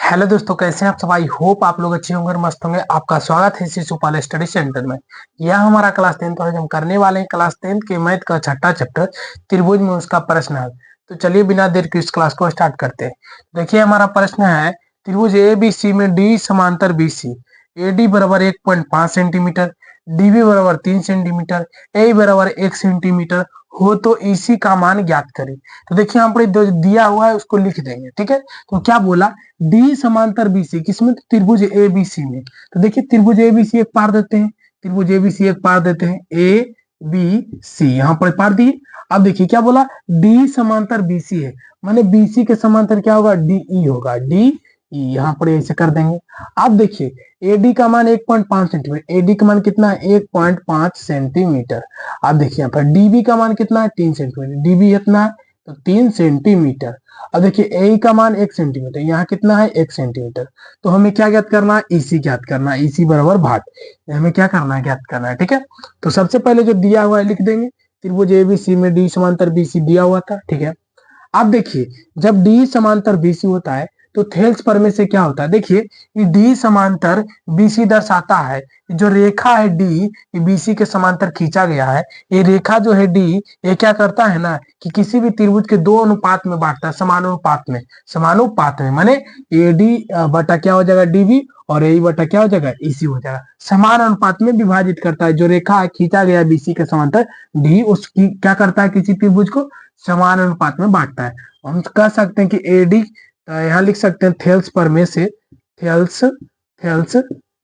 Hello दोस्तों, कैसे हैं आप सब। आई होप आप लोग अच्छे होंगे और मस्त होंगे। आपका स्वागत है शिशुपाल स्टडी सेंटर में। यह हमारा क्लास 10 तो आज हम करने वाले हैं क्लास 10 के मैथ का छठा चैप्टर त्रिभुज में उसका प्रश्न हल। तो चलिए बिना देर के इस क्लास को स्टार्ट करते हैं। देखिए हमारा प्रश्न है, त्रिभुज ए बी सी में डी समांतर बी सी, ए डी बराबर 1.5 सेंटीमीटर, डी बी बराबर 3 सेंटीमीटर, ए बराबर 1 सेंटीमीटर हो तो इसी का मान ज्ञात करें। तो देखिए यहाँ पर जो दिया हुआ है उसको लिख देंगे, ठीक है। तो क्या बोला, डी समांतर बीसी किसमें, तो त्रिभुज एबीसी में। तो देखिए त्रिभुज एबीसी एक पार देते हैं, त्रिभुज एबीसी एक पार देते हैं, ए बी सी यहाँ पर पार दिए। अब देखिए क्या बोला, डी समांतर बीसी है, माने बीसी के समांतर क्या होगा, डीई होगा, डी ई यहाँ पर ऐसे कर देंगे। अब देखिए एडी का मान 1.5 सेंटीमीटर, एडी का मान कितना है 1.5 सेंटीमीटर। अब देखिए यहाँ पर डीबी का मान कितना है 3 सेंटीमीटर, डीबी कितना है तो 3 सेंटीमीटर। अब देखिए ए का मान 1 सेंटीमीटर, यहाँ कितना है 1 सेंटीमीटर। तो हमें क्या ज्ञात करना है, ईसी ज्ञात करना है, ईसी बराबर भाग हमें क्या करना है, ज्ञात करना है, ठीक है। तो सबसे पहले जो दिया हुआ है लिख देंगे, त्रिभुज एबीसी में डी समांतर बीसी दिया हुआ था, ठीक है। अब देखिए जब डी समांतर बीसी होता है तो थेल्स प्रमेय से क्या होता है, देखिए ये डी समांतर बीसी दर्शाता है, जो रेखा है डी बीसी के समांतर खींचा गया है। ये रेखा जो है डी, ये क्या करता है ना कि किसी भी त्रिभुज के दो अनुपात में बांटता है, समानुपात में, समानुपात में, माने ए डी बटा क्या हो जाएगा डीबी और ए बटा क्या हो जाएगा इसी हो जाएगा, समान अनुपात में विभाजित करता है। जो रेखा खींचा गया बीसी के समांतर डी, उसकी क्या करता है, किसी त्रिभुज को समान अनुपात में बांटता है। हम कह सकते हैं कि एडी, यहाँ लिख सकते हैं थेल्स प्रमेय से, थेल्स थेल्स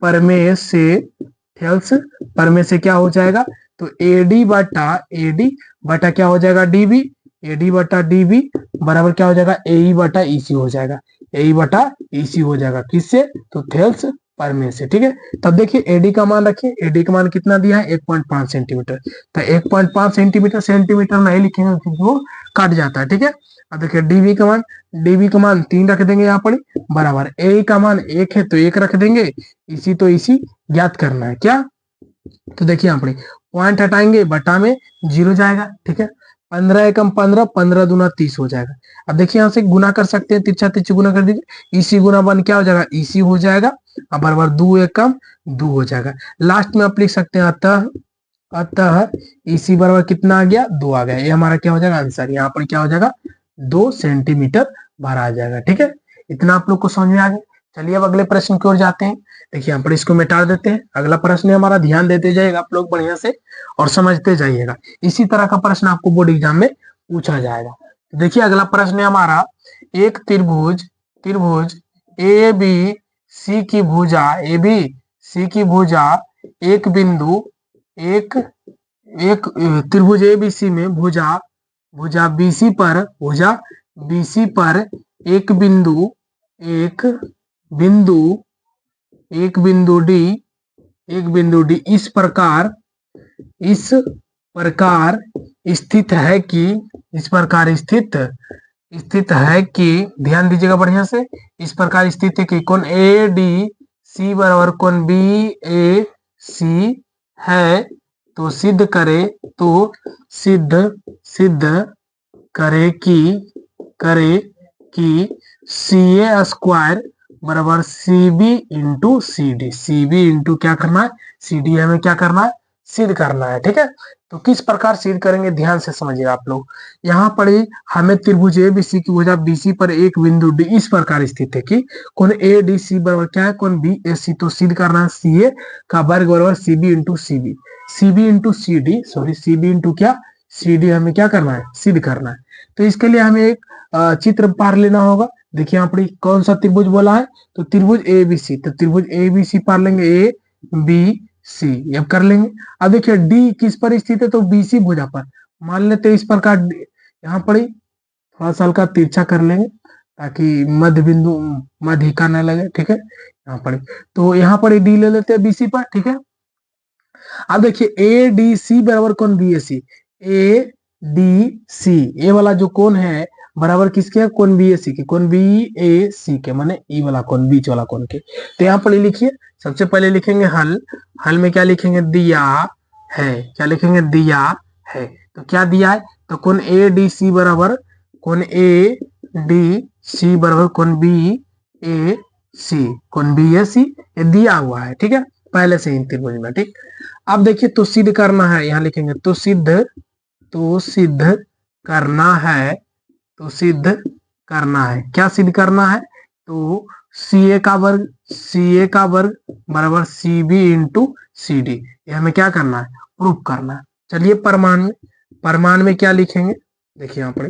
प्रमेय से, थेल्स प्रमेय से क्या हो जाएगा, तो एडी बटा क्या हो जाएगा डीबी, एडी बटा डीबी बराबर क्या हो जाएगा ए बटा ईसी हो जाएगा, ए बटा ईसी हो जाएगा किससे, तो थेल्स प्रमेय से, ठीक है। तब देखिए एडी का मान रखिए, एडी का मान कितना दिया है 1.5 सेंटीमीटर। तो 1.5 सेंटीमीटर, सेंटीमीटर नहीं लिखेंगे क्योंकि वो कट जाता है, ठीक है। अब देखिए डीबी का मान 3 रख देंगे यहाँ पर बराबर, ए का मान 1 है तो 1 रख देंगे, इसी तो इसी ज्ञात करना है क्या। तो देखिए यहाँ पर पॉइंट हटाएंगे, बटा में 0 जाएगा, ठीक है। 15 एकम 15, 15 दूना 30 हो जाएगा। अब देखिए यहाँ से गुना कर सकते हैं, तिरछा तिरछी गुना कर दीजिए, इसी गुना 1 क्या हो जाएगा इसी हो जाएगा, अब बराबर 2 एकम 2 हो जाएगा। लास्ट में आप लिख सकते हैं अतः, अतः इसी बराबर कितना आ गया 2 आ गया, ये हमारा क्या हो जाएगा आंसर, यहाँ पर क्या हो जाएगा 2 सेंटीमीटर बाहर आ जाएगा, ठीक है। इतना आप लोग को समझ में आ गया। चलिए अब अगले प्रश्न की ओर जाते हैं। देखिए यहाँ पर इसको मिटा देते हैं, अगला प्रश्न है हमारा, ध्यान देते जाइएगा आप लोग बढ़िया से और समझते जाइएगा। इसी तरह का प्रश्न आपको बोर्ड एग्जाम में पूछा जाएगा। तो देखिए अगला प्रश्न है हमारा, एक त्रिभुज, त्रिभुज ए बी सी की भुजा, ए बी सी की भुजा एक बिंदु, एक एक त्रिभुज ए बी सी में भुजा, भुजा बीसी पर, भुजा बीसी पर एक बिंदु, एक बिंदु, एक बिंदु डी, एक बिंदु डी इस प्रकार, इस प्रकार स्थित है कि, इस प्रकार स्थित, स्थित है कि, ध्यान दीजिएगा बढ़िया से, इस प्रकार स्थित है कि कोण ए डी सी बराबर कोण बी ए सी है, तो सिद्ध करे, तो सिद्ध, सिद्ध करे कि सी ए स्क्वायर बराबर C B into C D, C B into क्या करना है सी डी, हमें क्या करना है सिद्ध करना है, ठीक है। तो किस प्रकार सिद्ध करेंगे ध्यान से समझिए आप लोग। यहाँ पर हमें त्रिभुज ए बी सी की भुजा बीसी पर एक बिंदु डी इस प्रकार स्थित है कि कोण ए डी सी बराबर क्या है कोण बी ए सी, तो सिद्ध करना है सी ए का वर्ग बराबर C B into C B, C B into C D, sorry C B into क्या सी डी, हमें क्या करना है सिद्ध करना है। तो इसके लिए हमें एक चित्र पार लेना होगा। देखिए यहाँ पर कौन सा त्रिभुज बोला है, तो त्रिभुज ए बी सी, तो त्रिभुज ए बी सी पार लेंगे, ए बी सी अब कर लेंगे। अब देखिए डी किस पर स्थित है, तो बीसी भुजा पर, मान लेते हैं इस प्रकार यहाँ पर थोड़ा सा हल्का तिरछा कर लेंगे ताकि मध्य बिंदु मध्यिका न लगे, ठीक है। यहाँ पर तो यहाँ पर डी ले लेते हैं बीसी पर, ठीक है। अब देखिए ए डी सी बराबर कोण B A C, A D C ए वाला जो कोण है बराबर किसके है कोण बी ए सी के, कोण बी ए सी के, माने ई वाला कोण बीच वाला कोण के। तो यहाँ पर लिखिए, सबसे पहले लिखेंगे हल, हल में क्या लिखेंगे दिया है, क्या लिखेंगे दिया है, तो क्या दिया है, तो कोण ए डी सी बराबर, कोण ए डी सी बराबर कोण बी ए सी, कौन बी ए सी, ये दिया हुआ है, ठीक है, पहले से ही त्रिभुज में, ठीक। अब देखिए तो सिद्ध करना है, यहाँ लिखेंगे तो सिद्ध करना है, तो सिद्ध करना है, क्या सिद्ध करना है, तो सी ए का वर्ग बराबर C B into C D, ये हमें क्या करना है, प्रूफ करना है। चलिए परमाण में क्या लिखेंगे, देखिए यहाँ पर,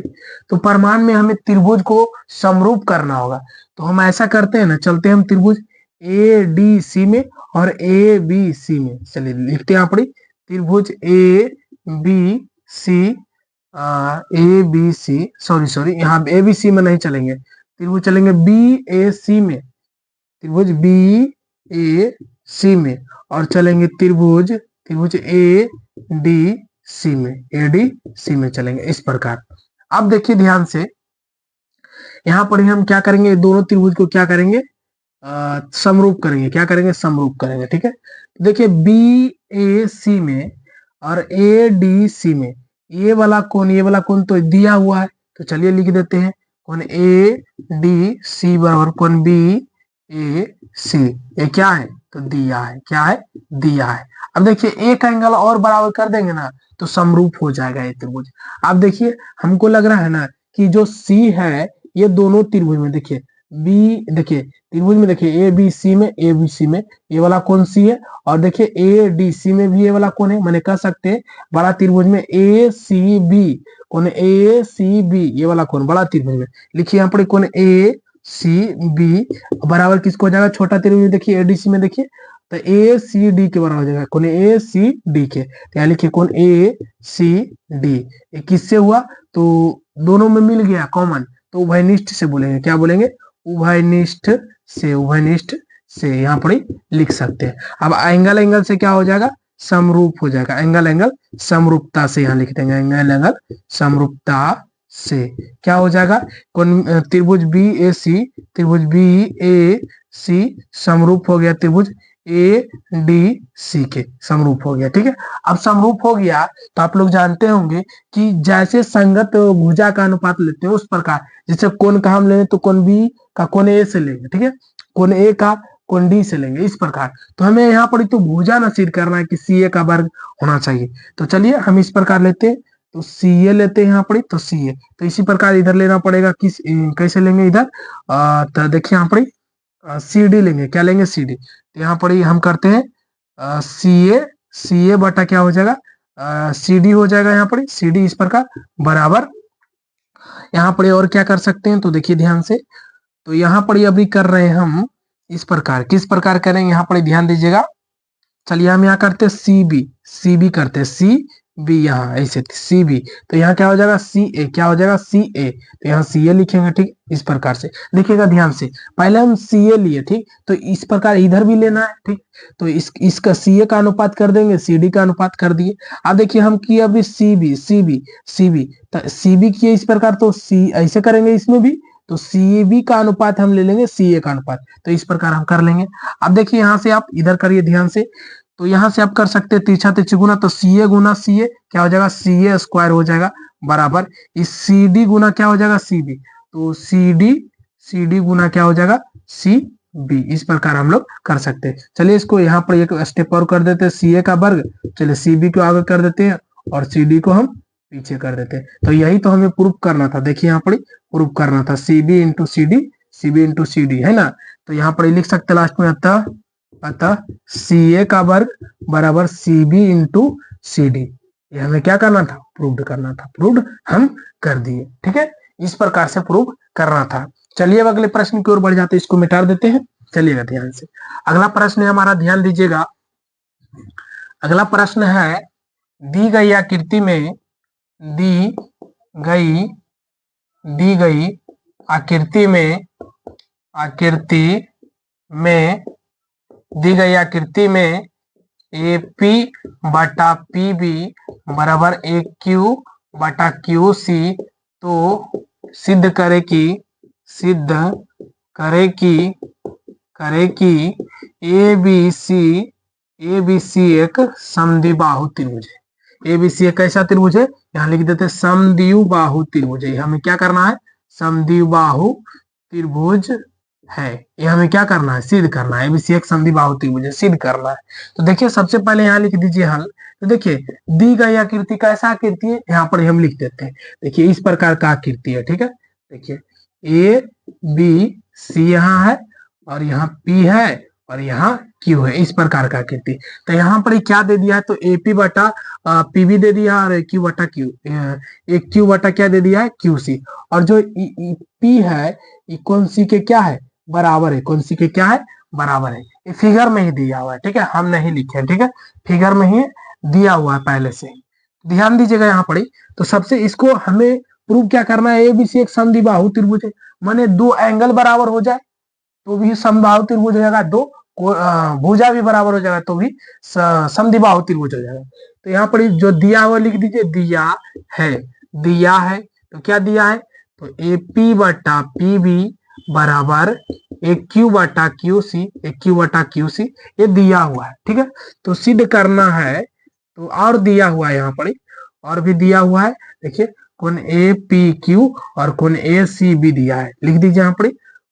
तो परमाण में हमें त्रिभुज को समरूप करना होगा। तो हम ऐसा करते हैं ना, चलते हैं हम त्रिभुज ए डी सी में और ए बी सी में, चलिए लिखते हैं यहाँ पर, त्रिभुज A B C, A B C, sorry यहाँ ए बी सी में नहीं चलेंगे, त्रिभुज चलेंगे बी ए सी में, त्रिभुज बी ए सी में, और चलेंगे त्रिभुज ए डी सी में, ए डी सी में चलेंगे इस प्रकार। अब देखिए ध्यान से, यहाँ पर हम क्या करेंगे, दोनों त्रिभुज को क्या करेंगे, समरूप करेंगे, क्या करेंगे, समरूप करेंगे, ठीक है। देखिए बी ए सी में और ए डी सी में, ये वाला कोण तो दिया हुआ है, तो चलिए लिख देते हैं, कोण ए डी सी बराबर कोण बी ए सी, ये क्या है, तो दिया है, क्या है, दिया है। अब देखिए एक एंगल और बराबर कर देंगे ना, तो समरूप हो जाएगा ये त्रिभुज। अब देखिए हमको लग रहा है ना कि जो सी है, ये दोनों त्रिभुज में, देखिए बी, देखिए त्रिभुज में, देखिए ए बी सी में ये वाला कोण सी है, और देखिए ए डी सी में भी ये वाला कोण है, मैंने कह सकते हैं बड़ा त्रिभुज में ए सी बी, कोण ए सी बी, ये वाला कोण बड़ा त्रिभुज में, लिखिए यहाँ पर कोण ए सी बी बराबर किसको हो जाएगा, छोटा त्रिभुज में देखिए एडीसी में, देखिए तो ए सी डी के बराबर हो जाएगा, कोण ए सी डी के, तो यहाँ लिखिए कोण ए सी डी, ये किससे हुआ, तो दोनों में मिल गया कॉमन, तो उभयनिष्ठ से बोलेंगे, क्या बोलेंगे, उभयनिष्ठ से यहाँ पर लिख सकते हैं। अब एंगल से क्या हो जाएगा, समरूप हो जाएगा, एंगल समरूपता से यहाँ लिख देंगे, एंगल समरूपता से क्या हो जाएगा, कौन त्रिभुज बी ए सी समरूप हो गया त्रिभुज ए डी सी के, समरूप हो गया, ठीक है। अब समरूप हो गया तो आप लोग जानते होंगे कि जैसे संगत भुजा का अनुपात लेते हैं उस प्रकार, जैसे कोण का हम लेंगे तो कोण बी का कोण ए से लेंगे, ठीक है, कोण ए का कोण डी से लेंगे, इस प्रकार। तो हमें यहाँ पर तो भुजा न सिद्ध करना है कि सी ए का वर्ग होना चाहिए, तो चलिए हम इस प्रकार लेते हैं, तो सी ए लेते हैं यहाँ पर, तो सी ए, तो इसी प्रकार इधर लेना पड़ेगा, किस कैसे लेंगे इधर, तो देखिए यहाँ पर सी डी लेंगे, क्या लेंगे, सी डी, तो यहाँ पर हम करते हैं सी ए बटा क्या हो जाएगा, सी डी हो जाएगा, यहाँ पर सी डी इस प्रकार बराबर, यहाँ पर और क्या कर सकते हैं, तो देखिए ध्यान से, तो यहाँ पर अभी कर रहे हैं हम इस प्रकार, किस प्रकार करेंगे यहाँ पर ध्यान दीजिएगा, चलिए हम यहाँ करते हैं सी बी करते हैं, सी बी, यहाँ ऐसे सी बी, तो यहाँ क्या हो जाएगा, सी ए, क्या हो जाएगा, सी ए, तो यहाँ सी ए लिखेंगे, ठीक, इस प्रकार से देखिएगा ध्यान से, पहले हम सी ए लिए, ठीक, तो इस प्रकार इधर भी लेना है, ठीक, तो इसका सी ए का अनुपात कर देंगे, सी डी का अनुपात कर दिए। अब देखिए हम किए अभी सी बी, तो सी बी किए इस प्रकार, तो सी ऐसे करेंगे इसमें भी, तो सी बी का अनुपात हम ले लेंगे सी ए का अनुपात, तो इस प्रकार हम कर लेंगे। अब देखिए यहाँ से आप इधर करिए ध्यान से, तो यहाँ से आप कर सकते हैं तिरछा तिरछी गुना, तो सी ए गुना सी ए क्या हो जाएगा, सी ए स्क्वायर हो जाएगा बराबर इस सी डी गुना क्या हो जाएगा, सी बी, तो सी डी गुना क्या हो जाएगा, सी बी, इस प्रकार हम लोग कर सकते हैं। चलिए इसको यहाँ पर एक स्टेप और कर देते हैं, सी ए का वर्ग, चलिए सी बी को आगे कर देते हैं और सी डी को हम पीछे कर देते हैं। तो यही तो हमें प्रूफ करना था, देखिए यहाँ पर प्रूफ करना था, C B into C D है ना, तो यहाँ पर लिख सकते हैं लास्ट में, अतः सी ए का वर्ग बराबर C B into C D, ये हमें क्या करना था, प्रूव करना था, प्रूव हम कर दिए, ठीक है, इस प्रकार से प्रूव करना था। चलिए अब अगले प्रश्न की ओर बढ़ जाते हैं, इसको मिटा देते हैं, चलिएगा ध्यान से। अगला प्रश्न है हमारा, ध्यान दीजिएगा, अगला प्रश्न है, दी गई आकृति में ए पी बटा पी बी बराबर ए क्यू बटा क्यू सी, तो सिद्ध करे कि ए बी सी एक समद्विबाहु त्रिभुज है। ए बी सी एक कैसा त्रिभुज है, यहाँ लिख देते हैं समद्विबाहु त्रिभुज है। हमें क्या करना है, समद्विबाहु त्रिभुज है, ये हमें क्या करना है, सिद्ध करना है। एबीसी एक समद्विबाहु त्रिभुज है, सिद्ध करना है। तो देखिए सबसे पहले यहाँ लिख दीजिए हल। तो देखिए दी गई आकृति कैसा आकृति है, यहाँ पर हम लिख देते हैं। देखिए इस प्रकार का आकृति है, ठीक है। देखिए ए बी सी यहाँ है, और यहाँ पी है, और यहाँ क्यू है, इस प्रकार का आकृति। तो यहाँ पर क्या दे दिया है, तो एपी बटा पीबी दे दिया, और क्यू बटा क्यू, एक क्यू बटा क्या दे दिया है, क्यू सी। और जो पी है ये कौन सी के क्या है, बराबर है, कौन सी के क्या है, बराबर है। ये फिगर में ही दिया हुआ है, ठीक है, हम नहीं लिखे, ठीक है, फिगर में ही दिया हुआ है पहले से। ध्यान दीजिएगा यहाँ पर। तो सबसे इसको हमें प्रूव क्या करना है, एबीसी एक समद्विबाहु त्रिभुज है, माने दो एंगल बराबर हो जाए तो भी समबाहु त्रिभुज हो जाएगा, दो भुजा भी बराबर हो जाएगा तो भी समद्विबाहु त्रिभुज हो जाएगा। तो यहाँ पर जो दिया हुआ लिख दीजिए, दिया है, दिया है। तो क्या दिया है, तो एपी बटा पीबी बराबर एक क्यू बटा क्यू सी, एक क्यू बटा क्यू सी, ये दिया हुआ है, ठीक है। तो सिद्ध करना है, तो और दिया हुआ है यहाँ पर, और भी दिया हुआ है। देखिए कोण ए पी क्यू और कोण ए सी बी दिया है, लिख दीजिए यहाँ पर।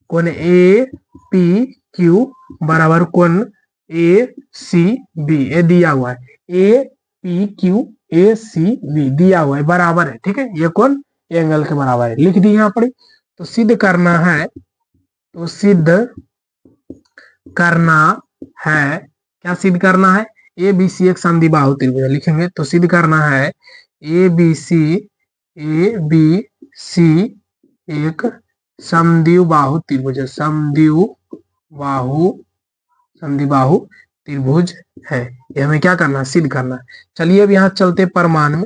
कोण ए पी क्यू बराबर कोण ए सी बी, ये दिया हुआ है। A P Q A C B दिया हुआ है, बराबर है, ठीक है, ये कोण एंगल के बराबर है, लिख दिए यहाँ पर। तो सिद्ध करना है, तो सिद्ध करना है, क्या सिद्ध करना है, ए बी सी एक समद्विबाहु त्रिभुज लिखेंगे। तो सिद्ध करना है ए बी सी एक समद्विबाहु त्रिभुज है, समद्विबाहु त्रिभुज है। ये हमें क्या करना है, सिद्ध करना है। चलिए अब यहाँ चलते परमाण में।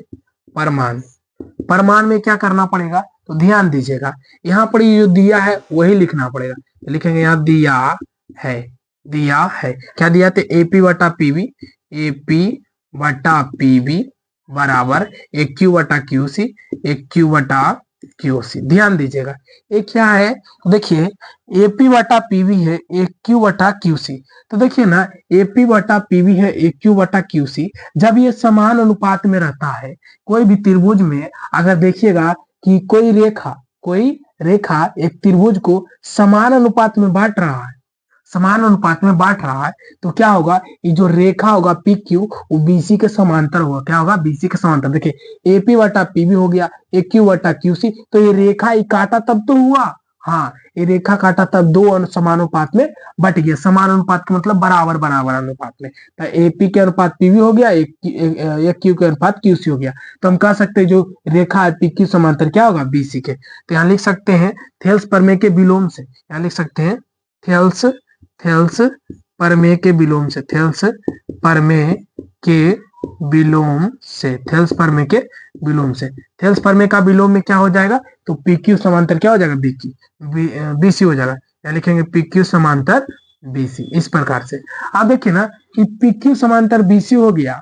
परमाण में क्या करना पड़ेगा, तो ध्यान दीजिएगा, यहाँ पर जो दिया है वही लिखना पड़ेगा। तो लिखेंगे यहाँ दिया है, दिया है, क्या दिया थे, एपी बटा पीबी, एपी बटा पीबी बराबर एक क्यू बटा क्यू सी, एक क्यू बटा क्यू सी। ध्यान दीजिएगा ये क्या है, देखिए एपी बटा पीबी है एक क्यू बटा क्यू सी। तो देखिए ना, एपी बटा पीबी है एक क्यू बटा क्यू सी, जब ये समान अनुपात में रहता है, कोई भी त्रिभुज में अगर देखिएगा कि कोई रेखा एक त्रिभुज को समान अनुपात में बांट रहा है, समान अनुपात में बांट रहा है, तो क्या होगा, ये जो रेखा होगा पी क्यू वो बीसी के समांतर होगा, क्या होगा, बीसी के समांतर। देखिए एपी बटा पीबी हो गया एक क्यू बटा क्यू सी, तो ये रेखा ये काटा तब तो हुआ, हाँ ये रेखा काटा तब दो समानुपात में बट गया। समानुपात का मतलब बराबर बराबर अनुपात में, तो एपी के अनुपात पीवी हो गया, एक क्यू के अनुपात क्यूसी हो गया। तो हम कह सकते हैं जो रेखा है पी क्यू समांतर क्या होगा, बीसी के। तो यहाँ लिख सकते हैं थेल्स प्रमेय के विलोम से, यहाँ लिख सकते हैं थेल्स प्रमेय के विलोम से, थेल्स प्रमेय के विलोम से, थेल्स प्रमेय के विलोम से। थेल्स प्रमेय का विलोम में क्या हो जाएगा, तो पी क्यू समांतर क्या हो जाएगा, बीसी हो जाएगा। या लिखेंगे पी क्यू समांतर बीसी, इस प्रकार से। आप देखिए ना कि पी क्यू समांतर बीसी हो गया,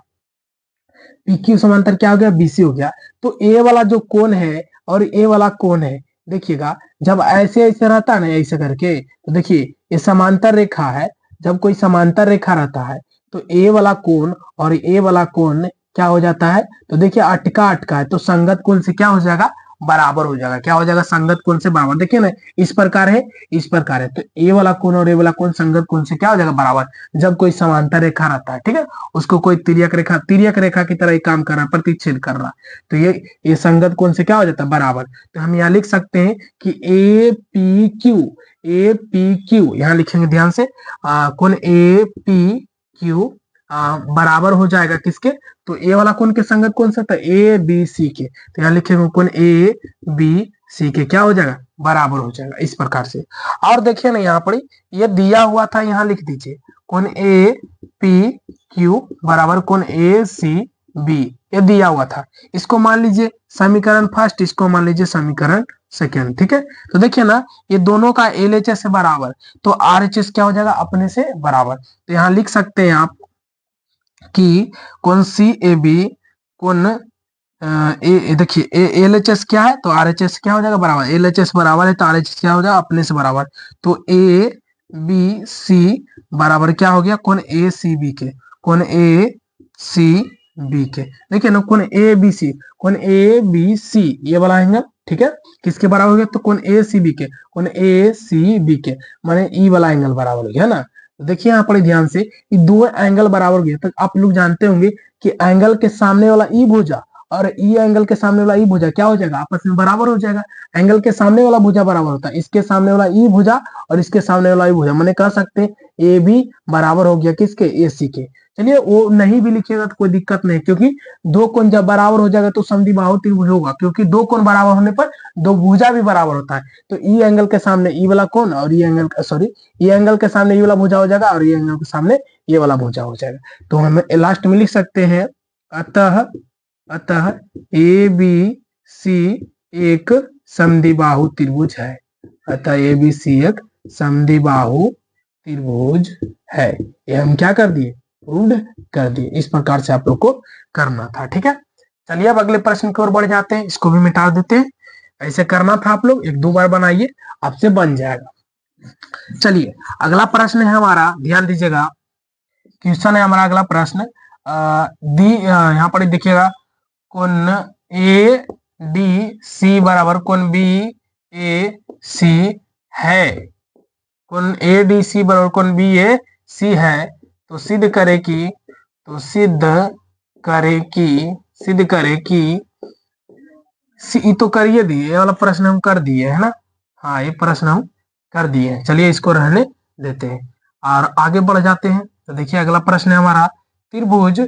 पी क्यू समांतर क्या हो गया, बीसी हो गया। तो ए वाला जो कोण है और ए वाला कोण है, देखिएगा जब ऐसे ऐसे रहता है ना, ऐसे करके, तो देखिए ये समांतर रेखा है, जब कोई समांतर रेखा रहता है तो ए वाला कोण और ए वाला कोण क्या हो जाता है, तो देखिए अटका अटका है, तो संगत कोण से क्या हो जाएगा, बराबर हो जाएगा, क्या हो जाएगा, संगत कोण से बराबर। देखिए ना इस प्रकार है, इस प्रकार है, तो ए वाला कोण और ए वाला कोण संगत कोण से क्या हो जाएगा, बराबर, जब कोई समांतर रेखा रहता है, ठीक है, उसको कोई तिर्यक रेखा की तरह काम कर रहा है, प्रतिच्छेद कर रहा है, तो ये संगत कोण से क्या हो जाता है, बराबर। तो हम यहाँ लिख सकते हैं कि ए पी क्यू यहाँ लिखेंगे ध्यान से, कोण ए पी क्यू बराबर हो जाएगा किसके, तो ए वाला कोण के संगत कौन सा था, ए बी सी के। तो यहाँ लिखेंगे कोण ए बी सी के क्या हो जाएगा, बराबर हो जाएगा, इस प्रकार से। और देखिए ना यहाँ पर ये दिया हुआ था, यहाँ लिख दीजिए कोण ए पी क्यू बराबर कोण ए सी बी, ये दिया हुआ था। इसको मान लीजिए समीकरण फर्स्ट, इसको मान लीजिए समीकरण सेकेंड, ठीक है। तो देखिए ना ये दोनों का एलएचएस से बराबर, तो आरएचएस क्या हो जाएगा, अपने से बराबर। तो यहाँ लिख सकते हैं आप कि कौन सी ए बी कौन देखिए एल एच एस क्या है, तो आर एच एस क्या हो जाएगा, बराबर, एल एच एस बराबर है तो आर एच एस क्या हो जाएगा, अपने से बराबर। तो ए बी सी बराबर क्या हो गया, कौन ए सी बी के, कौन ए सी बी के। देखिए ना कोण ए बी सी, कोण ए बी सी ये वाला एंगल, ठीक है, किसके बराबर हो गया? तो कोण ए सी बी के, कोण ए सी बी के माने ई वाला एंगल बराबर हो गया है ना। तो देखिए यहाँ पर ध्यान से ये दो एंगल बराबर हो गया। तो आप लोग जानते होंगे कि एंगल के सामने वाला ई भुजा और ई एंगल के सामने वाला ई भुजा क्या हो जाएगा? आपस में बराबर हो जाएगा। एंगल के सामने वाला भुजा बराबर होता है इसके सामने वाला ई भुजा और इसके सामने वाला ई भुजा, मैंने कह सकते हैं ए बी बराबर हो गया किसके? ए सी के। चलिए वो नहीं भी लिखिएगा तो कोई दिक्कत नहीं, क्योंकि दो कोण जब बराबर हो जाएगा तो समद्विबाहु त्रिभुज होगा, क्योंकि दो कोण बराबर होने पर दो भुजा भी बराबर होता है। तो ई एंगल के सामने ई वाला कोण और E angle sorry E angle के सामने ई वाला भुजा हो जाएगा और ई एंगल के सामने ये वाला भुजा हो जाएगा। तो हम लास्ट में लिख सकते हैं अतः अतः ए बी सी एक समद्विबाहु त्रिभुज है। अतः ए बी सी एक समद्विबाहु त्रिभुज है। ये हम क्या कर दिए? प्रूव्ड कर दिए। इस प्रकार से आप लोग को करना था, ठीक है। चलिए अब अगले प्रश्न की ओर बढ़ जाते हैं, इसको भी मिटा देते हैं। ऐसे करना था आप लोग, एक दो बार बनाइए आपसे बन जाएगा। चलिए अगला प्रश्न है हमारा, ध्यान दीजिएगा, क्वेश्चन है हमारा अगला प्रश्न। यहाँ पर देखिएगा कोण ए डी सी बराबर कोण बी ए सी है। कोण ए डी सी बराबर कोण बी ए सी है। तो सिद्ध करे कि तो करिए दिए, ये वाला प्रश्न हम कर दिए है ना। हाँ ये प्रश्न हम कर दिए हैं, चलिए इसको रहने देते हैं और आगे बढ़ जाते हैं। तो देखिए अगला प्रश्न है हमारा, त्रिभुज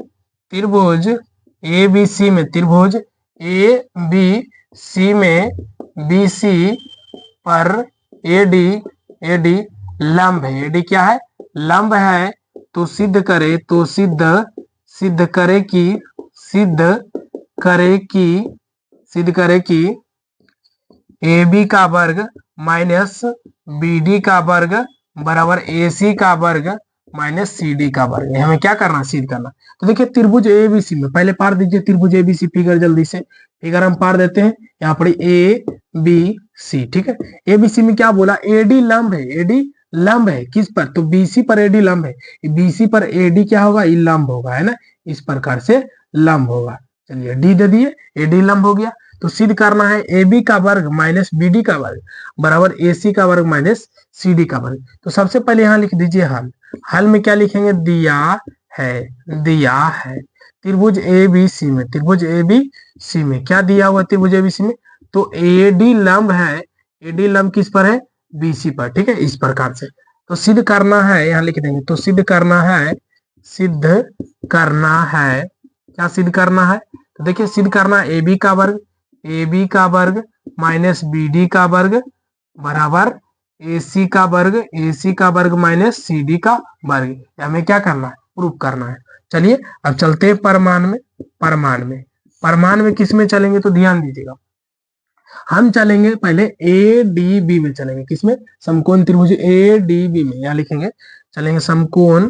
ए बी सी में, त्रिभुज ए बी सी में बी सी पर ए डी लंब है। ए डी क्या है? लंब है। तो सिद्ध करे कि ए बी का वर्ग माइनस बी डी का वर्ग बराबर ए सी का वर्ग माइनस सी डी का वर्ग। हमें क्या करना? सिद्ध करना। तो देखिए त्रिभुज ए बी सी में पहले पार दीजिए त्रिभुज ए बी सी, फिगर जल्दी से फिगर हम पार देते हैं। यहाँ पर ए बी सी, ठीक है। ए बी सी में क्या बोला? एडी लंब है। एडी लंब है किस पर? तो बीसी पर एडी लंब है। बीसी पर एडी क्या होगा? ई लंब होगा, है ना। इस प्रकार से लंब होगा। चलिए डी दे दिए, एडी लंब हो गया। तो सिद्ध करना है ए बी का वर्ग माइनस बी डी का वर्ग बराबर ए सी का वर्ग माइनस सी डी का वर्ग। तो सबसे पहले यहाँ लिख दीजिए हल। हल में क्या लिखेंगे? दिया है त्रिभुज ए बी सी में, त्रिभुज ए बी सी में क्या दिया हुआ? त्रिभुज ए बी सी में तो एडी लंब है। एडी लंब किस पर है? बीसी पर, ठीक है। इस प्रकार से तो सिद्ध करना है, यहाँ लिख देंगे। तो सिद्ध करना है क्या सिद्ध करना है? तो देखिए सिद्ध करना है ए बी का वर्ग माइनस बी डी का वर्ग बराबर ए सी का वर्ग माइनस सी डी का वर्ग। हमें क्या करना है? प्रूफ करना है। चलिए अब चलते हैं परमान में किस में चलेंगे? तो ध्यान दीजिएगा, हम चलेंगे पहले ए डी बी में चलेंगे। किसमें? समकोण त्रिभुज ए डी बी में। यहाँ लिखेंगे चलेंगे समकोण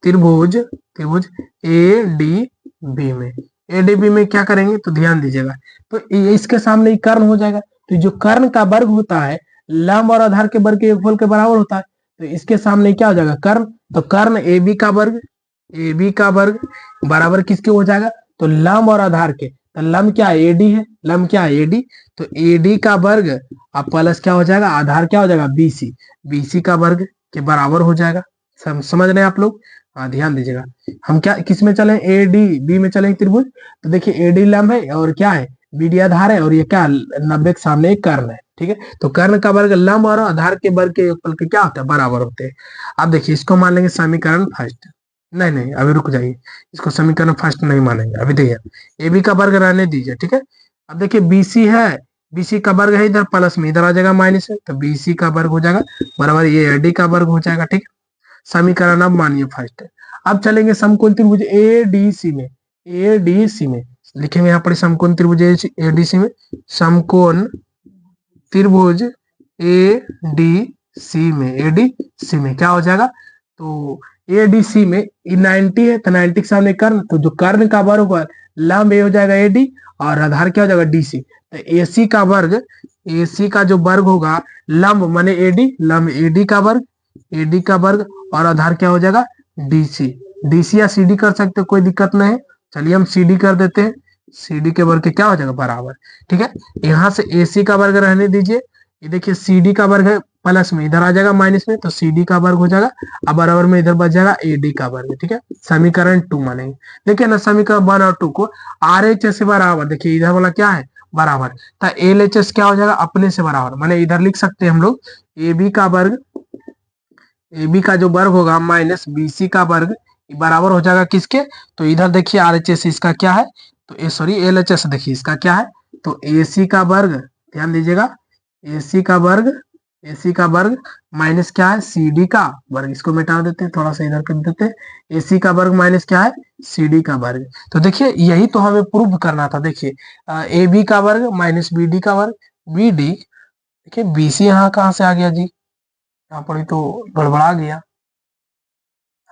त्रिभुज ए डी बी में। ए डी बी में क्या करेंगे? तो ध्यान दीजिएगा, तो इसके सामने कर्ण हो जाएगा। तो जो कर्ण का वर्ग होता है लंब और आधार के वर्ग के योगफल के बराबर होता है। तो इसके सामने क्या हो जाएगा? कर्ण। तो कर्ण ए बी का वर्ग बराबर किसके हो जाएगा? तो लंब और आधार के। तो लंब क्या है? एडी है। लंब क्या है? एडी। तो एडी का वर्ग अब प्लस क्या हो जाएगा? आधार क्या हो जाएगा? बीसी का वर्ग के बराबर हो जाएगा। समझ रहे हैं आप लोग? हाँ ध्यान दीजिएगा। हम क्या किस में चले? ए डी बी में चलेंगे त्रिभुज। तो देखिए एडी लंब है और क्या है? बीडी आधार है और ये क्या? 90 के सामने एक कर्ण है, ठीक है। तो कर्ण का वर्ग लंब और आधार के वर्ग के योगफल के क्या होता है? बराबर होते हैं। अब देखिए इसको मान लेंगे समीकरण फर्स्ट। नहीं अभी रुक जाइए, इसको समीकरण फर्स्ट नहीं मानेंगे अभी। देखिए ए बी का वर्ग रहने दीजिए, ठीक है। अब देखिए बीसी है, बीसी का वर्ग है इधर प्लस में, इधर आ जाएगा माइनस है। तो बीसी का वर्ग हो जाएगा बराबर ये एडी का वर्ग हो जाएगा, ठीक है। समीकरण अब मानिए फर्स्ट। अब चलेंगे समकोण त्रिभुज ए डी सी में लिखेंगे यहाँ पर समकोण त्रिभुज ए डी सी में। समकोण त्रिभुज ए डी सी में क्या हो जाएगा? तो ए डी सी में 90 है तो 90 के सामने कर्ण। तो जो कर्ण का वर्ग होगा लंब ए हो जाएगा एडी और आधार क्या हो जाएगा? डीसी। तो एसी का जो वर्ग होगा लंब माने एडी, लंब एडी का वर्ग और आधार क्या हो जाएगा? डीसी। डीसी या सीडी कर सकते हो, कोई दिक्कत नहीं है। चलिए हम सीडी कर देते हैं। सीडी के वर्ग क्या हो जाएगा बराबर, ठीक है। यहाँ से एसी का वर्ग रहने दीजिए, ये देखिए सीडी का वर्ग है प्लस में, इधर आ जाएगा माइनस में, तो सीडी का वर्ग हो जाएगा। अब बराबर में इधर बच जाएगा एडी का वर्ग, ठीक है। समीकरण 2 मानेंगे, देखिए ना समीकरण 1 और 2 को आर एच एस से बराबर, देखिए इधर वाला क्या है बराबर, तो एल एच एस क्या हो जाएगा अपने से बराबर, माने इधर लिख सकते हैं हम लोग ए बी का वर्ग, ए बी का जो वर्ग होगा माइनस बी सी का वर्ग बराबर हो जाएगा किसके, तो इधर देखिए आर एच एस इसका क्या है, तो ए सॉरी एल एच एस देखिए इसका क्या है, तो ए सी का वर्ग, ध्यान दीजिएगा ए सी का वर्ग, ए सी का वर्ग माइनस क्या है सी डी का वर्ग, इसको मिटा देते हैं, थोड़ा सा इधर कर देते हैं, ए सी का वर्ग माइनस क्या है सी डी का वर्ग। तो देखिए यही तो हमें प्रूव करना था, देखिए ए बी का वर्ग माइनस बी डी का वर्ग, बी डी, देखिए बी सी यहाँ कहाँ से आ गया जी, यहाँ पर ही तो गड़बड़ा गया,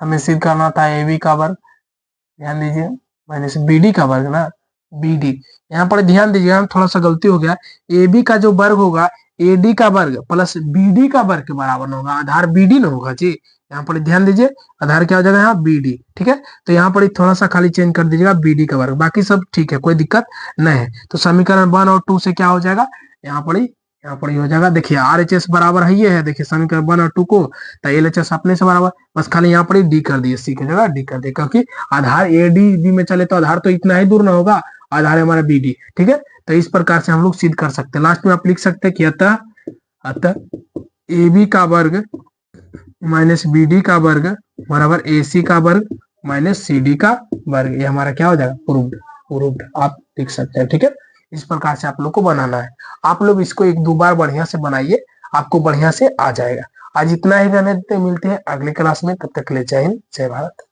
हमें सिद्ध करना था ए बी का वर्ग, ध्यान दीजिए माइनस बी डी का वर्ग ना, बी डी, यहाँ पर ध्यान दीजिएगा हम थोड़ा सा गलती हो गया, ए बी का जो वर्ग होगा ए डी का वर्ग प्लस बी डी का वर्ग के बराबर न होगा, आधार बी डी न होगा जी, यहाँ पर ध्यान दीजिए आधार क्या हो जाएगा यहाँ बी डी, ठीक है। तो यहाँ पर थोड़ा सा खाली चेंज कर दीजिएगा बी डी का वर्ग, बाकी सब ठीक है कोई दिक्कत नहीं है। तो समीकरण 1 और 2 से क्या हो जाएगा, यहाँ पर ही हो जाएगा, देखिए आर एच एस बराबर है ये है, देखिए समीकरण 1 और 2 को, तो एल एच एस अपने से बराबर, बस खाली यहाँ पर ही डी कर दिए, सी की जगह डी कर दिए, क्योंकि आधार ए डी बी में चले तो आधार तो इतना ही दूर ना होगा, आधार है हमारा बी डी, ठीक है। तो इस प्रकार से हम लोग सिद्ध कर सकते हैं, लास्ट में आप लिख सकते हैं कि अतः ए बी का वर्ग माइनस बी डी का वर्ग बराबर ए सी का वर्ग माइनस सी डी का वर्ग, ये हमारा क्या हो जाएगा प्रूव्ड, प्रूव्ड आप लिख सकते हैं, ठीक है। इस प्रकार से आप लोग को बनाना है, आप लोग इसको 1-2 बार बढ़िया से बनाइए, आपको बढ़िया से आ जाएगा। आज इतना ही रहने देते, मिलते हैं अगले क्लास में, तब तक के लिए जय हिंद जय भारत।